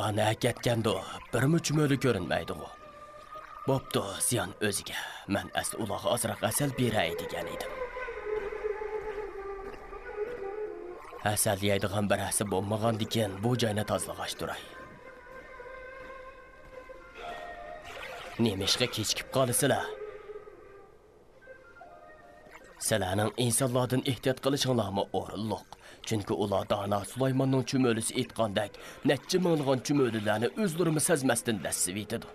Silahını hak etkendi o. Bir müçmölü görünmeydi o. Boptu ziyan özüge. Men asli ulağı azraq asal berey degan edim. Asal yeydigan bir hasi bo'lmagan diken bu joyni tozalashtiray. Nemishga kechikib qolasizlar? Sizlarning insonlardan ehtiyot qilishinglarmi o'rinliq. Chunki ular Dana Sulaymonning chumölisi aytgandek, necha minglagan chumölilarni o'zlarini sezmasdan dasib etadi.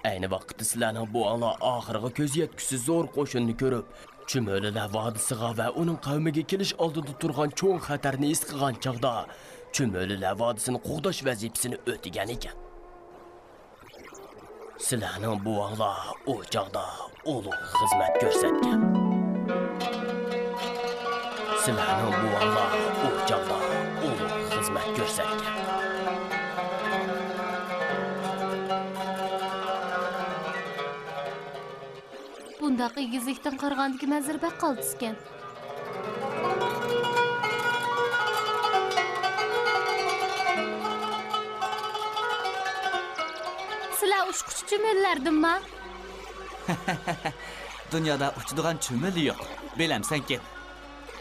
Ayni vaqtda sizlarning bu anglar oxirgi ko'z yetkusiz zo'r qo'shinni ko'rib, chumölilar vodisiga va uning qavmiga kelish oldida turgan cho'ng xatarni his qilgan chog'da, chumölilar vodisini qo'g'dash vazifasini o'tagan ekan. Sizlarning bu anglar o chog'da ulug' xizmat ko'rsatgan. Sizlarning bu anglar o chog'da ulug' xizmat ko'rsatgan. Bundaq egizlikdan qaragandagi manzara baq qoltiskan. Sizlar uçquchi chumöllardimmi? Dunyoda uchadigan chumöli yo'q. Bilamsan ken.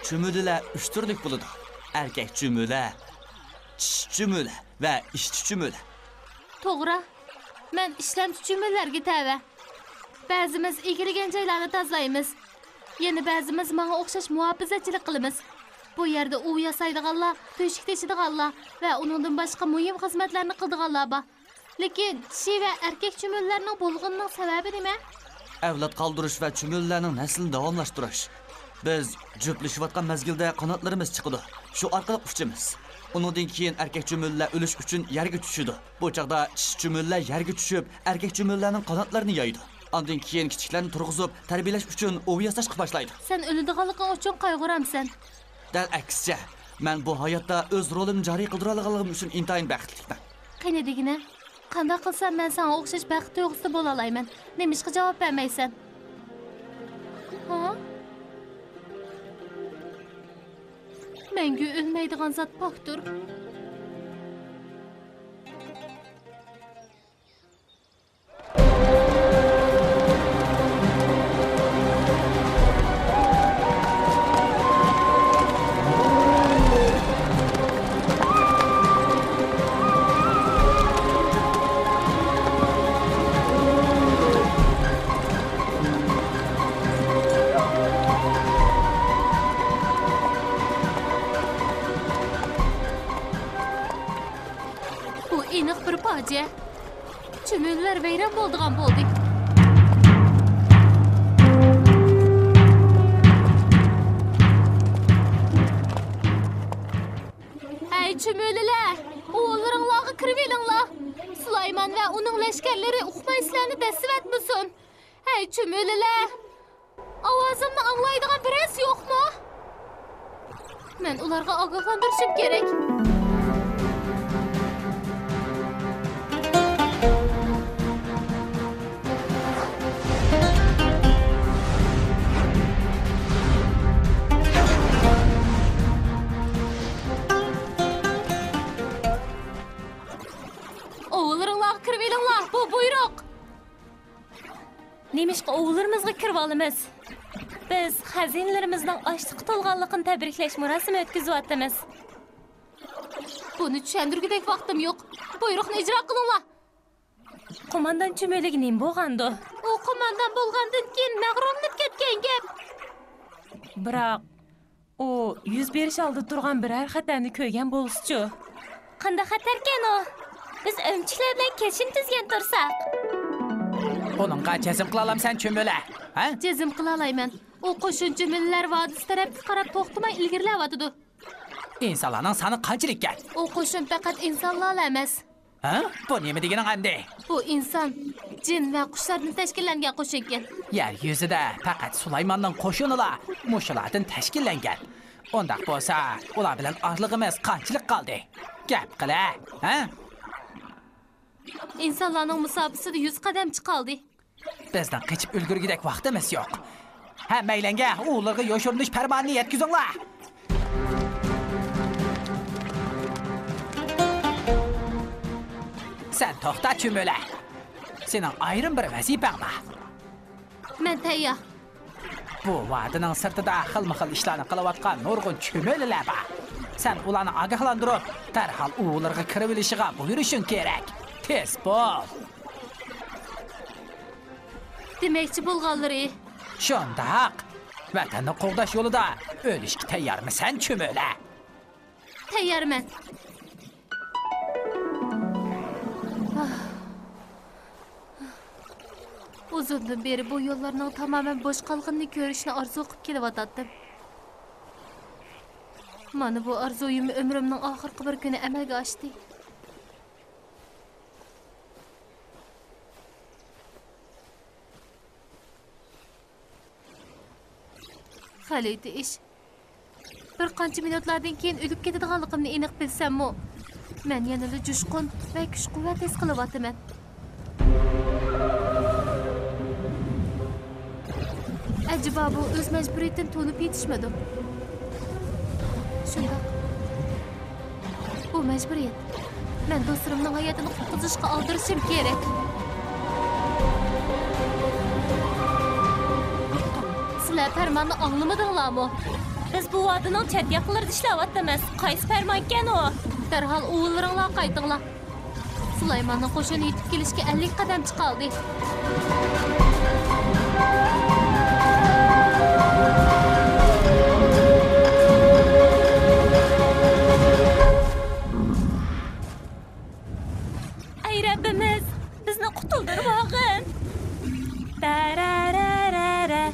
Chumölilar 3 turlik bo'ladi. Erkak chumöli, tish chumöli va ishchi chumöli. To'g'ri. Men ishlamchi chumöllarga tava. Ba'zimiz egilgan joylarni tozalaymiz. Yana ba'zimiz menga o'xshash muhofazachilik qilamiz. Bu yerda u yasaydiganlar, to'shik teshadiganlar va uningdan boshqa muhim xizmatlarni qildiganlar bor. Lekin tishi va erkak chumöllarning bo'lg'inining sababi nima? Avlod qoldirish va chumöllarning naslini davomlashtirish. Biz juplashayotgan mezgilda qanotlarimiz chiqadi. Shu orqali uchamiz. Undan keyin erkak chumöllar o'lish uchun yerga tushadi. Bu chaqda tish chumöllar yerga tushib, erkak chumöllarning qanotlarini yoydi. Ondan keyin kichiklarni turg'izib, tarbiyalash uchun ov yasashga boshlaydi. Sen o'ladiganliging uchun qayg'uramsan. Dal aksicha, men bu hayotda o'z rolimni joriy qildira olganim uchun intayin baxtliman. Qani degina? Qanday qilsam men senga o'xshash baxt tuyg'usida bo'la olaman? Nemishqa javob bermaysan? Ha? Menga o'lmaydigan zot pokdir. Aniq bir fojia. Chumöllar vayron bo'ldigan bo'ldik. Hey chumöllar, o'g'llaringlarga kirib elinglar. Sulaymon va uning lashkarlari uqmaysizlarni dasib atmasin. Hey chumöllar, ovozimni anglaydigan birasi yo'qmi? Men ularga ogohlantirishim kerak. Nemishqa o'g'larimizga kirib olamiz. Biz xazinalarimizning ochliq to'lganligini tabriklash murosimi o'tkazyapmiz. Buni tushuntirgudek vaqtim yo'q. Buyruqni ijro qilinglar. Qo'mondan chumöliga nima bo'lgandi? U qo'mondan bo'lgandan keyin mag'rurlanib ketgan gap. Biroq u yuz berish oldida turgan biror xatarni ko'rgan bo'lsa-chi? Qanday xatarkan u? Biz o'mchiklar bilan kelishim tuzgan tursak. Onunğa cezim qila olamsan chumöla, ha? Cezim qila olmayman. U qo'shin chumöllar vodisi tarafga qarab to'xtamay ilgarilayotdi. İnsanlarning soni qanchalik? U qo'shin faqat insonlar emas. Ha? Bu nima deganing qanday? Bu inson, jin va qushlardan tashkillangan qo'shin. Yer yuzida faqat Sulaymonning qo'shinlar mushulardan tashkillangan. Undaq bo'lsa, ular bilan orlig'imiz qanchalik qoldi? Gap qila, ha? İnsanlarning musofasida 100 qadamchi qoldi. Bizdan qochib ulgurgidek vaqtimiz yo'q. Hammaylanga ularga yoshirilish farmonini yetkazinglar. Sen to'xta cho'mila. Sening ayrim bir vazifang bor. Men tayyor. Bu va'daning sirtida xilma-xil ishlarni qilayotgan nurg'un cho'milalar bor. Sen ularni ogohlantirib, darhol ularga kirib olishiga buyurishing kerak. Tez bo'l. Demakchi bo'lganlari. Shundaq. Vatanni qo'g'dash yo'lida o'lishga tayyormisan cho'mila? Tayyorman. Uzundan beri bu yo'llarning tamamen bo'sh qolganini ko'rishni orzu qilib kelyotgandim. Mana bu orzuyim umrimning oxirgi bir kuni amalga oshdi. Xalaydi ish. Bir qancha minutlardan keyin o'lib ketadiganligimni aniq bilsam-mu, men yanada jushqun va kuch-quvvat his qilyapman. Acaba bu o'z majburiyatini to'nib yetishmadi? Shundoq. Bu majburiyat. Men do'stlarimning hayotini qutqizishga oldirishim kerak. Sizlar farmonni anglamadinglarmi? Biz bu va'daning chet yoqlarida ishlayapmiz. Qaysi farmon ekan u? Darhol o'g'illaringlar qaytinglar. Sulaymonning qo'shini yetib kelishga 50 qadamcha qoldi. Ay Rabbimiz, bizni qutuldirib olgin. Tarararara.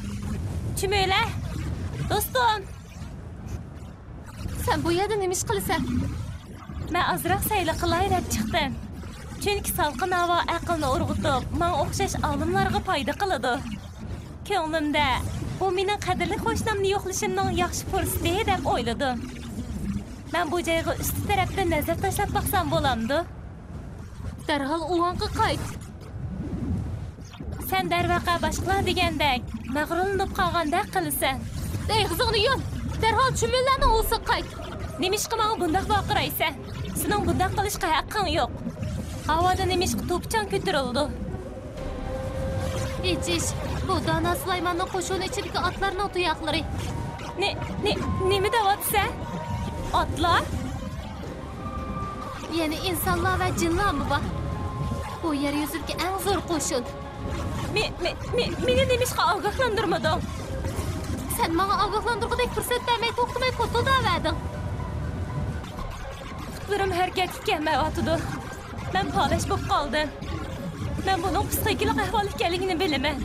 Chumela. Do'stim, Sen bu yerda nima ish qilasan? men azroq sayli qilay deb chiqdim. Chunki salqin havo aqlni urg'itib, men o'xshash olimlarga foyda qiladi. Ko'nglimda bu mening qadrli qo'shnimni yo'qlashimning yaxshi fursati deb o'yladim. Men bu joyga usti tarafdan nazar tashlab baqsam bo'lamdi. Darhol uvanqa qayt. Sen darvaqa boshqalar degandek mag'rurlanib qolgandek qilasan. Deg'izingni yum. Darhol chumillarni o'zi qayt. Nemishqa menga bundoq baqiraysan? Sening bundoq qilishga haqqing yo'q. Havoda nemishqa to'pchan ko'tarildi. Ichish. Bu Dona Sulaymonning qo'shini ichidagi otlarning tuyoqlari. Nima deyapsan? Otlar? Ya'ni insonlar va jinlarmi bor? Bu yer yuzidagi eng zo'r qo'shin. Meni nemishqa ogohlantirmading. Sen menga ogohlantirgudek fursat bermay to'xtamay qo'tilding. Putlarim harakatga kelmayotdi. Men palash bo'lib qoldim. Men buning psixikalik ahvol ekanligini bilaman.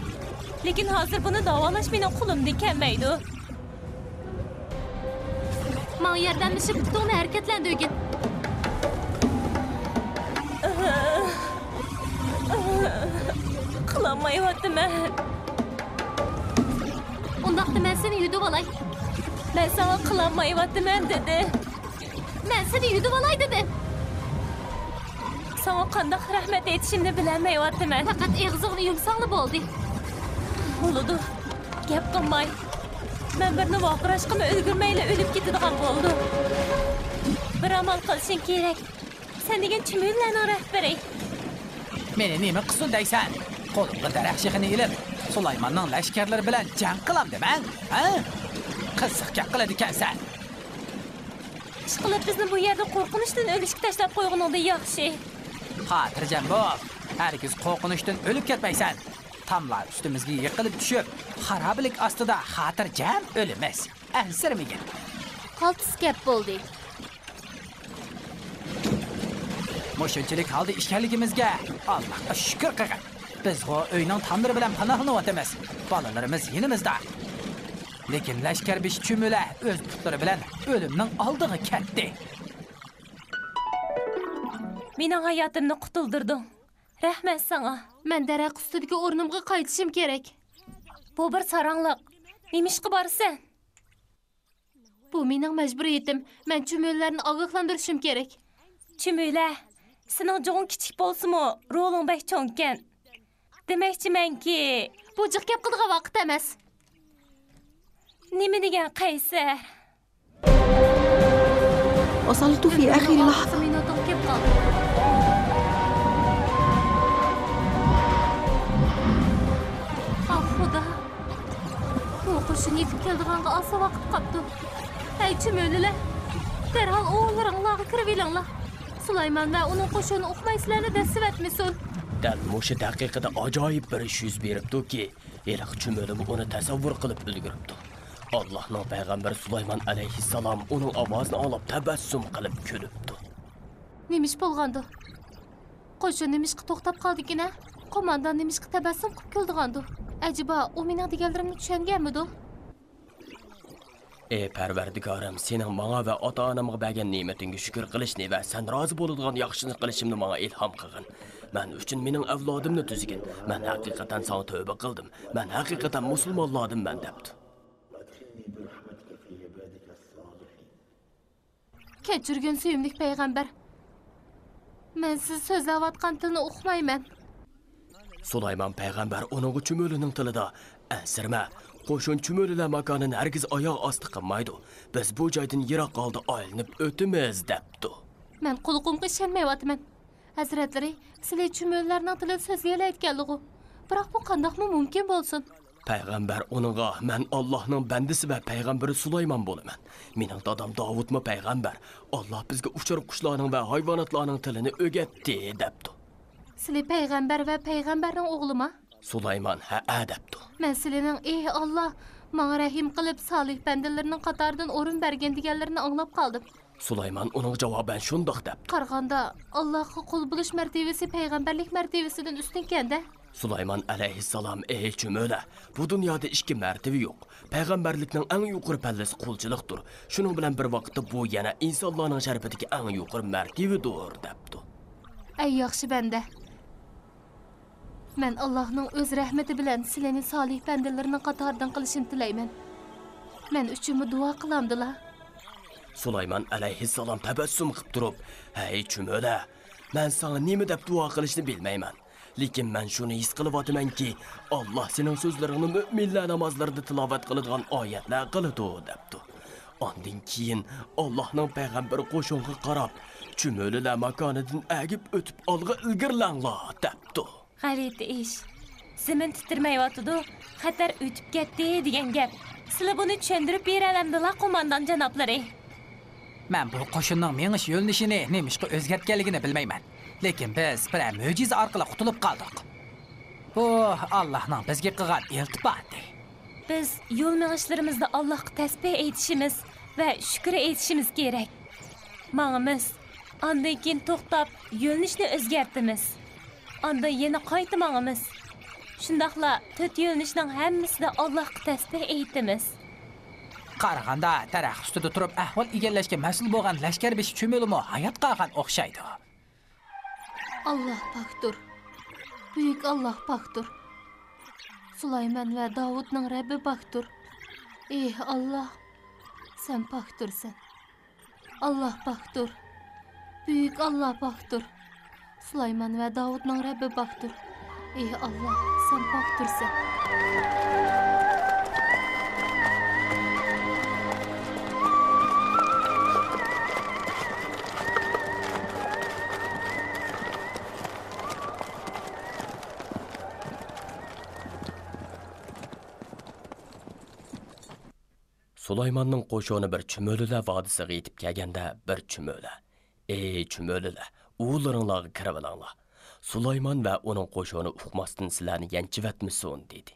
Lekin hozir buni davolash mening qo'limdan kelmaydi. Menga yordamlashib putingni harakatlantirgin. Qilolmayapman. Undaqda men seni yutib olay. Men sana qilolmayapman dedi. Men seni yutib olay dedim. Sana qanday rahmat aytishimni bilmayapman. Faqat eg'zingni yumsaqli bo'ldi. Bo'ldi. Gap qilmay. Men birni vaqirashqimni ulgurmayla o'lib ketadigan bo'ldi. Bir amal qilishing kerak. Sen degan chimillarning rahbari. Meni nima qilsin deysan? Qo'limga daraxt shixini ilib, Sulaymonning lashkarlari bilan jang qilam deman. Ha? Qiziq gap qiladi ekansan. Ishqilib bizni bu yerda qo'rqinishdan o'lishga tashlab qo'yganingda yaxshi. Xotirjam bo'l. Hargiz qo'rqinishdan o'lib ketmaysan. Tamlar ustimizga yiqilib tushib, xaroblik ostida xotirjam o'limiz. Ansirmagin. Qaltis gap bo'ldi. Mo'shunchilik holda ishkanligimizga Allohga shukr qilgin. Biz o uyning tamiri bilan panohlanyapmiz. Bolalarimiz yinimizda. Lekin lashkarbish chumula o'z putlari bilan o'limning oldiga ketdi. Mening hayotimni qutuldirding. Rahmat sana. Men daraxt ustidagi o'rnimga qaytishim kerak. Bu bir saranliq. Nima ish qilarsan? Bu mening majburiyatim. Men chumullarni ogohlantirishim kerak. Chumula, sening jo'ng kichik bo'lsa-mu, roling bek cho'nkan. Demakchimanki, bu jiq gap qiladigan vaqt emas. Nima degan qaysar? وصلت في آخر لحظة. qo'shin yetib keldiganga oz vaqt qoldi. Ey chumolilar, derhal o'g'illarga kirib elinglar. Sulaymon va uning qo'shini uqmaysizlarni dasib etmisin. Dal mushu daqiqada ajoyib bir ish yuz beribdi-ki, eliq chumölim uni tasavvur qilib ulguribdi. Allohning payg'ambari Sulaymon alayhissalom uning ovozini olib tabassum qilib kulibdi. Nemish bo'lgandi? Qo'shin nemishqa to'xtab qoldigina? Qo'mondan nemishqa tabassum qilib kuldigandi? Ajiba, u mening deganlarimni tushunganmidi? Ey Parvardigorim, sening menga va ota-onamga bergan ne'matingga shukr qilishni va sen rozi bo'ladigan yaxshini qilishimni menga ilhom qilgin. Men uchun mening avlodimni tuzgin. Men haqiqatan sana tövbe qildim. Men haqiqatan musulmonlardim men debdi. Kechirgin suyumlik payg'ambar. Men siz so'zlayotgan tilni o'qimayman. Sulaymon payg'ambar uning chumölining tilida "Asirma, qo'shin chumölilar makonini hargiz oyoq osti qilmaydi. Biz bu joydan yiroq qoldi aylanib o'timiz" debdi. Men qulqumga ishonmayapman. Hazratlari, sizlar chumöllarning tilida so'zlayotganligi. Biroq bu qandoqmi mumkin bo'lsin? Payg'ambar uningga "Men Allohning bandisi va payg'ambari Sulaymon bo'laman. Mening dadam Davudmi payg'ambar. Alloh bizga uchar qushlarning va hayvonotlarning tilini o'rgatdi" debdi. Sizlar payg'ambar va payg'ambarning o'g'limi? Sulaymon ha debdi. Men sizlarning "Ey Alloh, menga rahim qilib solih bandalarining qatoridan o'rin bergan" deganlarini anglab qoldim. Sulaymon uning javoban shundoq debdi. Qaraganda Allohga qul bo'lish martabasi payg'ambarlik martabasidan ustun ekanda. Sulaymon alayhissalom "Ey chumöla, bu dunyoda ikki martaba yo'q. Payg'ambarlikning eng yuqori pallasi qulchilikdir. Shuning bilan bir vaqtda bu yana insonlarning sharafidagi eng yuqori martabadir" debdi. Ey yaxshi banda. Men Allohning o'z rahmati bilan sizlarni solih bandalarining qatoridan qilishini tilayman. Men uchun duo qilamdilar. Sulaymon alayhissalom tabassum qilib turib, "Hey chumöla, men sana nima deb duo qilishni bilmayman. Lekin men shuni his qilyapmanki, Alloh sening so'zlaringni mu'minlar namozlarida tilovat qiladigan oyatlar qiladi" debdi. Ondan keyin Allohning payg'ambari qo'shinga qarab, "Chumölilar makonidan agib o'tib olg'a ilgirlanglar" debdi. G'alati ish. Zimin titirmayotdi, xatar o'tib ketdi degan gap. Sizlar buni tushuntirib beralamdilar, qo'mondan janoblari. Men bu qo'shinning menish yo'linishini nemishqa o'zgartganligini bilmayman. Lekin biz bir mo'jiza orqali qutulib qoldik. Bu Allohning bizga qilgan iltifoti. Biz yo'l meng'ishlarimizda Allohga tasbih aytishimiz va shukr aytishimiz kerak. Ma'ngimiz, ondan keyin to'xtab yo'linishni o'zgartimiz. Ondan yana qaytmag'imiz. Shundaqla to'rt yo'linishning hammasida Allohga tasbih aytamiz. Qaraganda daraxt ustida turib ahvol egallashga mas'ul bo'lgan lashkarbesh chumölimi hayot qolgan o'xshaydi. Alloh pokdir. Buyuk Alloh pokdir. Sulaymon va Davudning Rabbi pokdir. Ey Alloh, sen pokdirsan. Alloh pokdir. Buyuk Alloh pokdir. Sulaymon va Davudning Rabbi pokdir. Ey Alloh, sen pokdirsan. Sulaymonning qo'shoni bir chumölilar vodisiga yetib kelganda bir chumöla. "Ey chumölilar, o'g'laringlarga kirib olinglar. Sulaymon va uning qo'shoni uqmasdan sizlarni yanchivatmisin" dedi.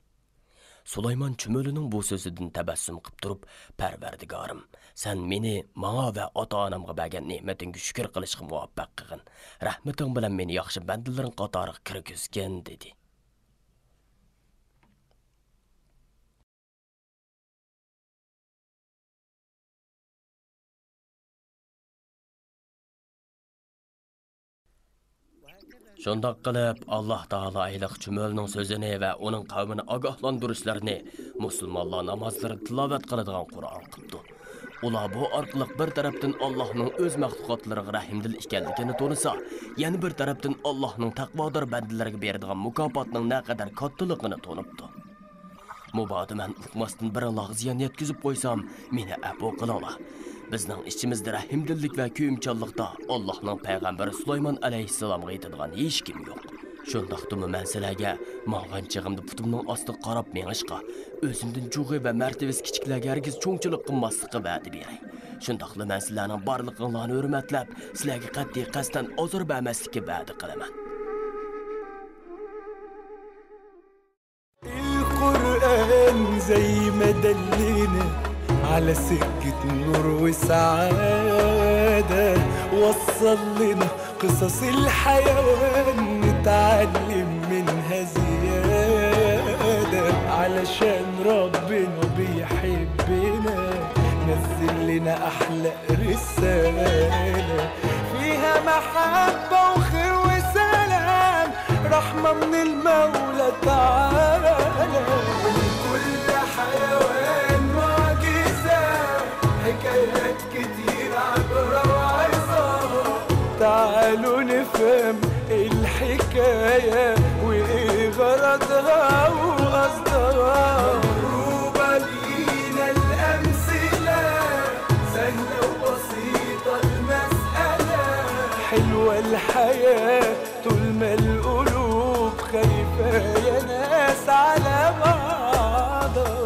Sulaymon chumölining bu so'zidan tabassum qilib turib, "Parvardigorim, sen meni, menga va ota-onamga bergan ne'matingga shukr qilishga muvaffaq qilgin. Rahmating bilan meni yaxshi bandalaring qatoriga kirgizgin" dedi. Shundoq qilib, Alloh taolo ayliq chumölning so'zini va uning qavmini ogohlantirishlarini musulmonlar namozlarida tilovat qiladigan Qur'on qildi. Ular bu orqali bir tarafdan Allohning o'z maxluqotlariga rahimdil ekanligini to'nisa, yana bir tarafdan Allohning taqvodor bandalariga beradigan mukofotning naqadar kattaligini to'nibdi. Mubodo men uqmasdan bir ziyon yetkazib qo'ysam, meni afv qilinglar. Bizning ichimizda rahimdillik va kuyimchanlikda Allohning payg'ambari Sulaymon alayhissalomga yetadigan hech kim yo'q. Şundaqdımı mən sizlərə mağan çığımda putumның astı qarab meڭişqa, özümdən çoğu və mərtəbəsi kiçiklərə hərgiz çoğçuluq qılmaslıqı vədi berey. Şundaqlı mən sizlərinin barlığınlarını hörmətlab, sizlərə qəti qəsdən azar bəməslikə vədi qılaman. القرآن زي ما دلنا على سكة نور وسعادة، وصل لنا قصص الحيوان نتعلم منها زيادة، علشان ربنا بيحبنا نزل لنا أحلى رسالة فيها محبة وخير وسلام، رحمة من المولى تعالى. ولكل حيوان معجزة، حكايات كتير عبرة وعظة، تعالوا نفهم الحكاية وإيه غرضها وقصدها. مضروبة لينا الأمثلة، سهلة وبسيطة المسألة، حلوة الحياة طول ما القلوب خايفة يا ناس على بعضها.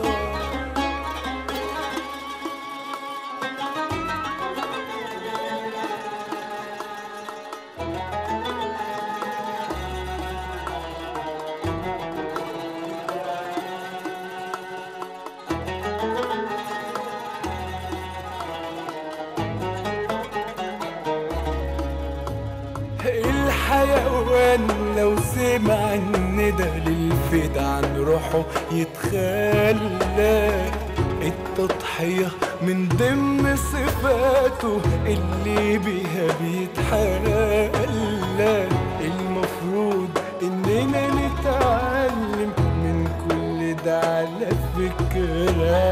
الحيوان لو سمع الندى للفدا عن روحه يتخلى، التضحية من ضمن صفاته اللي بيها بيتحلى. المفروض إننا نتعلم من كل ده على فكرة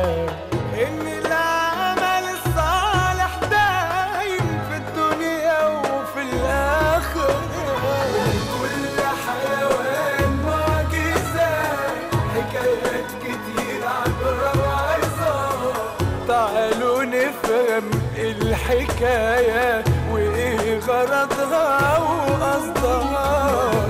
إن العمل الصالح دايم في الدنيا وفي الآخرة. كل حيوان معجزة، حكايات كتير عبرة وعظة، تعالوا نفهم الحكاية وإيه غرضها وقصدها.